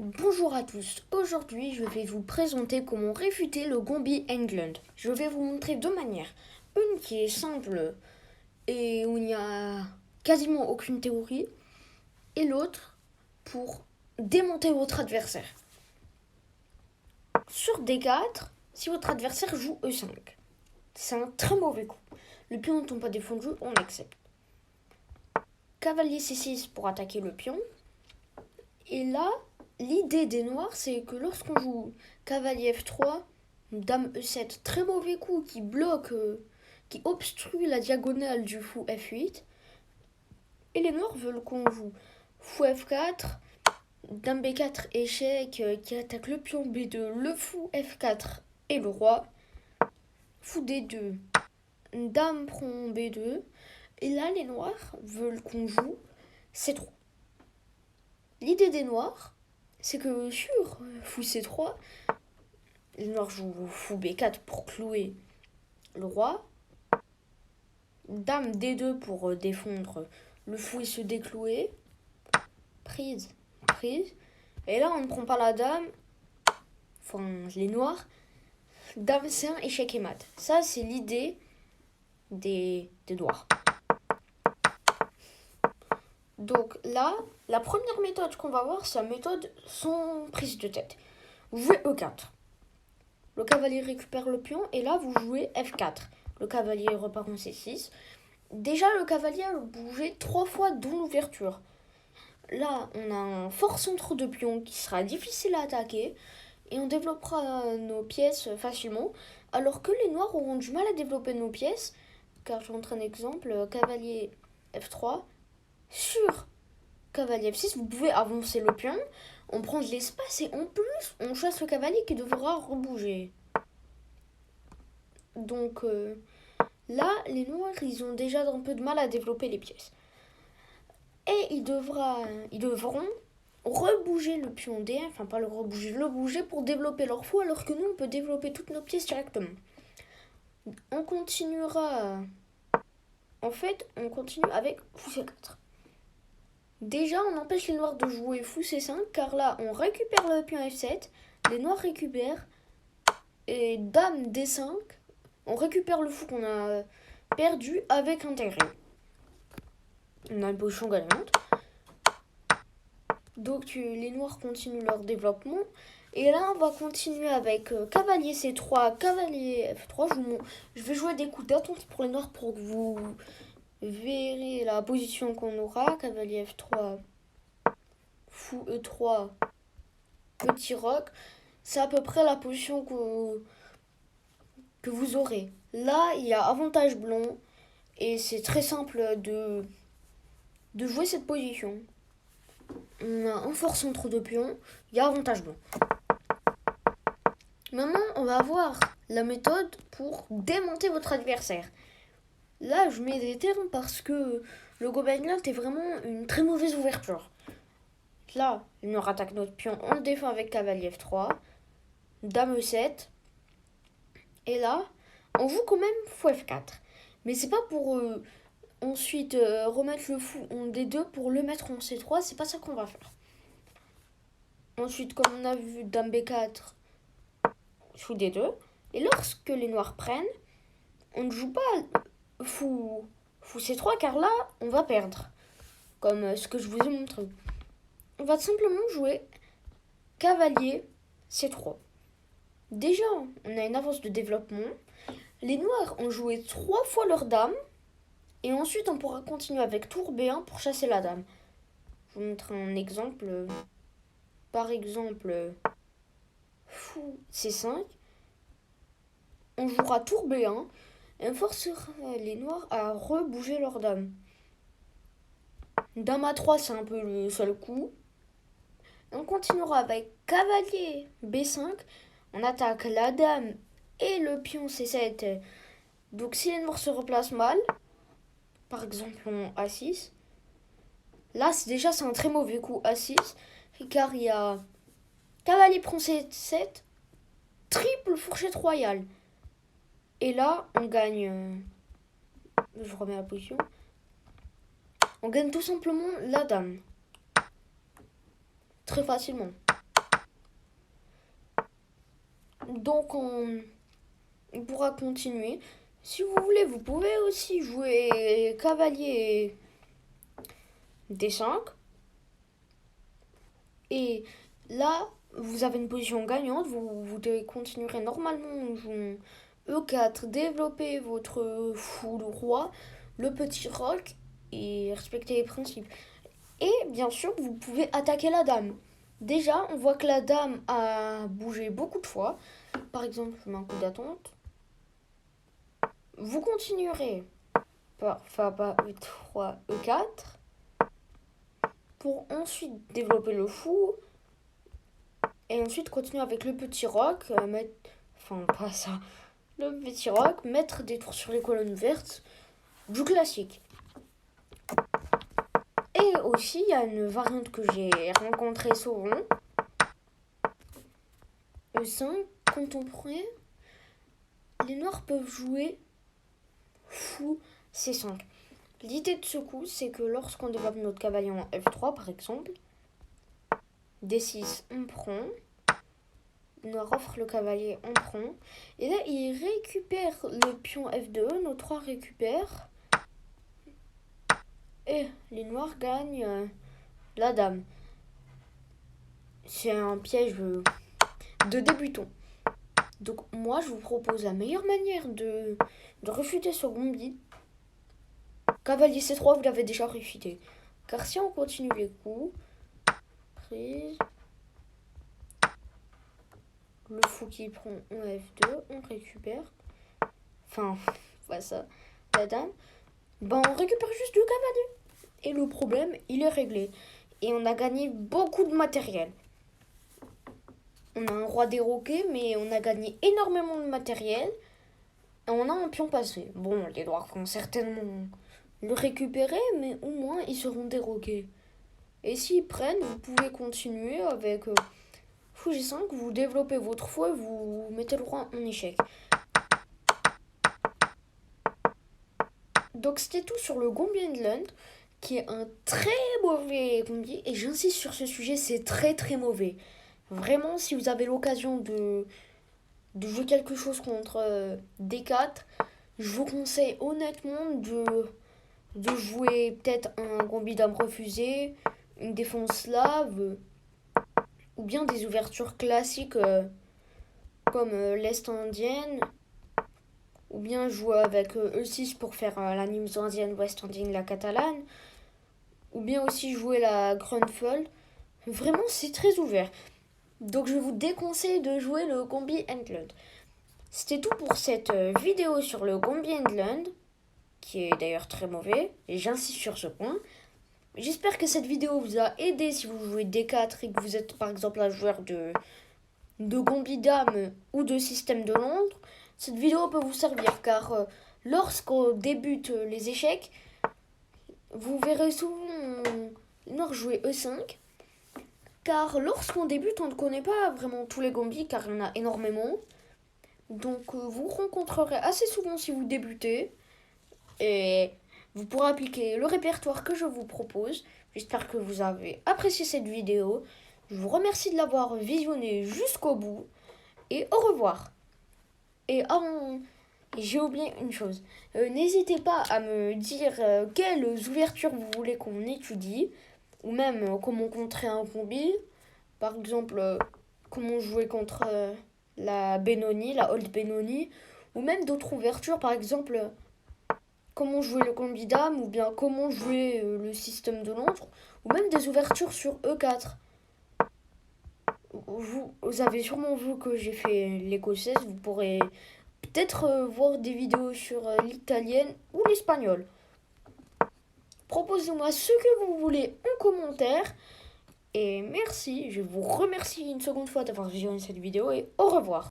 Bonjour à tous, aujourd'hui je vais vous présenter comment réfuter le Gombi England. Je vais vous montrer deux manières. Une qui est simple et où il n'y a quasiment aucune théorie, et l'autre pour démonter votre adversaire. Sur D4, si votre adversaire joue E5, c'est un très mauvais coup. Le pion ne tombe pas défendu, on accepte. Cavalier C6 pour attaquer le pion. Et là, l'idée des noirs, c'est que lorsqu'on joue cavalier F3, dame E7, très mauvais coup qui bloque, qui obstrue la diagonale du fou F8. Et les noirs veulent qu'on joue fou F4, dame B4, échec, qui attaque le pion B2, le fou F4 et le roi. Fou D2, dame prend B2. Et là, les noirs veulent qu'on joue C3. L'idée des noirs, c'est que sur fou C3, les noirs jouent fou B4 pour clouer le roi, dame D2 pour défendre le fou et se déclouer, prise, prise, et là on ne prend pas la dame, enfin les noirs, dame C1, échec et mat. Ça c'est l'idée des noirs. Donc là, la première méthode qu'on va voir, c'est la méthode sans prise de tête. Vous jouez E4. Le cavalier récupère le pion et là vous jouez F4. Le cavalier repart en C6. Déjà le cavalier a bougé 3 fois dans l'ouverture. Là on a un fort centre de pion qui sera difficile à attaquer et on développera nos pièces facilement. Alors que les noirs auront du mal à développer nos pièces. Car je vous montre un exemple, cavalier F3. Sur cavalier F6, vous pouvez avancer le pion, on prend de l'espace et en plus, on chasse le cavalier qui devra rebouger. Donc là, les noirs, ils ont déjà un peu de mal à développer les pièces. Et ils devront rebouger le pion D1, enfin pas le bouger pour développer leur fou, alors que nous, on peut développer toutes nos pièces directement. On continuera... En fait, on continue avec fou C4. Déjà, on empêche les noirs de jouer fou C5, car là, on récupère le pion F7, les noirs récupèrent, et dame D5, on récupère le fou qu'on a perdu avec intégré. On a une position gagnante. Donc, les noirs continuent leur développement. Et là, on va continuer avec cavalier C3, cavalier F3. Je vais jouer des coups d'attente pour les noirs pour que vous verrez la position qu'on aura. Cavalier F3, fou E3, petit roc. C'est à peu près la position que vous aurez. Là, il y a avantage blanc. Et c'est très simple de jouer cette position. On a un fort centre de pion. Il y a avantage blanc. Maintenant, on va voir la méthode pour démonter votre adversaire. Là, je mets des termes parce que le Gobelin est vraiment une très mauvaise ouverture. Là, il nous rattaque notre pion, on le défend avec cavalier F3, dame E7. Et là, on joue quand même fou F4. Mais c'est pas pour ensuite remettre le fou en D2 pour le mettre en C3, c'est pas ça qu'on va faire. Ensuite, comme on a vu, dame B4, fou D2. Et lorsque les noirs prennent, on ne joue pas fou C3 car là, on va perdre. Comme ce que je vous ai montré. On va simplement jouer cavalier C3. Déjà, on a une avance de développement. Les noirs ont joué 3 fois leur dame. Et ensuite, on pourra continuer avec tour B1 pour chasser la dame. Je vous montre un exemple. Par exemple, fou C5. On jouera tour B1 et on forcera les noirs à rebouger leur dame. Dame A3, c'est un peu le seul coup. On continuera avec cavalier B5. On attaque la dame et le pion C7. Donc si les noirs se replacent mal, par exemple en A6, là c'est un très mauvais coup A6, car il y a cavalier prend C7, triple fourchette royale. Et là on gagne, je remets la position, on gagne tout simplement la dame. Très facilement. donc on pourra continuer. Si vous voulez, vous pouvez aussi jouer cavalier D5. Et là, vous avez une position gagnante. Vous devez continuer normalement en jouant E4, développer votre fou, le roi, le petit roc et respecter les principes. Et bien sûr, vous pouvez attaquer la dame. Déjà, on voit que la dame a bougé beaucoup de fois. Par exemple, je mets un coup d'attente. Vous continuerez par E3, E4 pour ensuite développer le fou et ensuite continuer avec le petit roc, pas ça, le petit roc, mettre des tours sur les colonnes vertes, du classique. Et aussi, il y a une variante que j'ai rencontrée souvent, E5, contemporain, les noirs peuvent jouer fou C5. L'idée de ce coup, c'est que lorsqu'on développe notre cavalier en F3 par exemple, D6 on prend, noir offre le cavalier, on prend, et là il récupère le pion F2, nos 3 récupèrent, et les noirs gagnent la dame. C'est un piège de débutant. Donc moi je vous propose la meilleure manière de refuter ce gambit. Cavalier C3, vous l'avez déjà réfuté. Car si on continue les coups, prise, le fou qui prend en F2, on récupère. Voilà ça, la dame. On récupère juste le cavalier. Et le problème, il est réglé. Et on a gagné beaucoup de matériel. On a un roi déroqué, mais on a gagné énormément de matériel. Et on a un pion passé. Bon, les noirs vont certainement le récupérer, mais au moins ils seront déroqués. Et s'ils prennent, vous pouvez continuer avec fou G5, vous développez votre fou et vous mettez le roi en échec. Donc c'était tout sur le Gombi Land, qui est un très mauvais gombi, et j'insiste sur ce sujet, c'est très très mauvais. Vraiment, si vous avez l'occasion de jouer quelque chose contre D4, je vous conseille honnêtement de jouer peut-être un gambit dame refusé, une défense slave, ou bien des ouvertures classiques comme l'Est indienne, ou bien jouer avec E6 pour faire la Nims indienne, Ouest indienne, la catalane, ou bien aussi jouer la Grunfeld. Vraiment, c'est très ouvert. Donc je vous déconseille de jouer le Gombi Land. C'était tout pour cette vidéo sur le Gombi Land, qui est d'ailleurs très mauvais, et j'insiste sur ce point. J'espère que cette vidéo vous a aidé si vous jouez D4 et que vous êtes par exemple un joueur de Gombi Dame ou de Système de Londres. Cette vidéo peut vous servir car lorsqu'on débute les échecs, vous verrez souvent Noir jouer E5. Car lorsqu'on débute, on ne connaît pas vraiment tous les gombis car il y en a énormément. Donc vous rencontrerez assez souvent si vous débutez. Et vous pourrez appliquer le répertoire que je vous propose. J'espère que vous avez apprécié cette vidéo. Je vous remercie de l'avoir visionnée jusqu'au bout. Et au revoir. Et j'ai oublié une chose. N'hésitez pas à me dire quelles ouvertures vous voulez qu'on étudie. Ou même comment contrer un combi. Par exemple, comment jouer contre la Benoni, la Old Benoni. Ou même d'autres ouvertures, par exemple, comment jouer le combi dame. Ou bien comment jouer le système de Londres. Ou même des ouvertures sur E4. Vous avez sûrement vu que j'ai fait l'écossaise. Vous pourrez peut-être voir des vidéos sur l'italienne ou l'espagnol. Proposez-moi ce que vous voulez en commentaire. Et merci, je vous remercie une seconde fois d'avoir visionné cette vidéo et au revoir.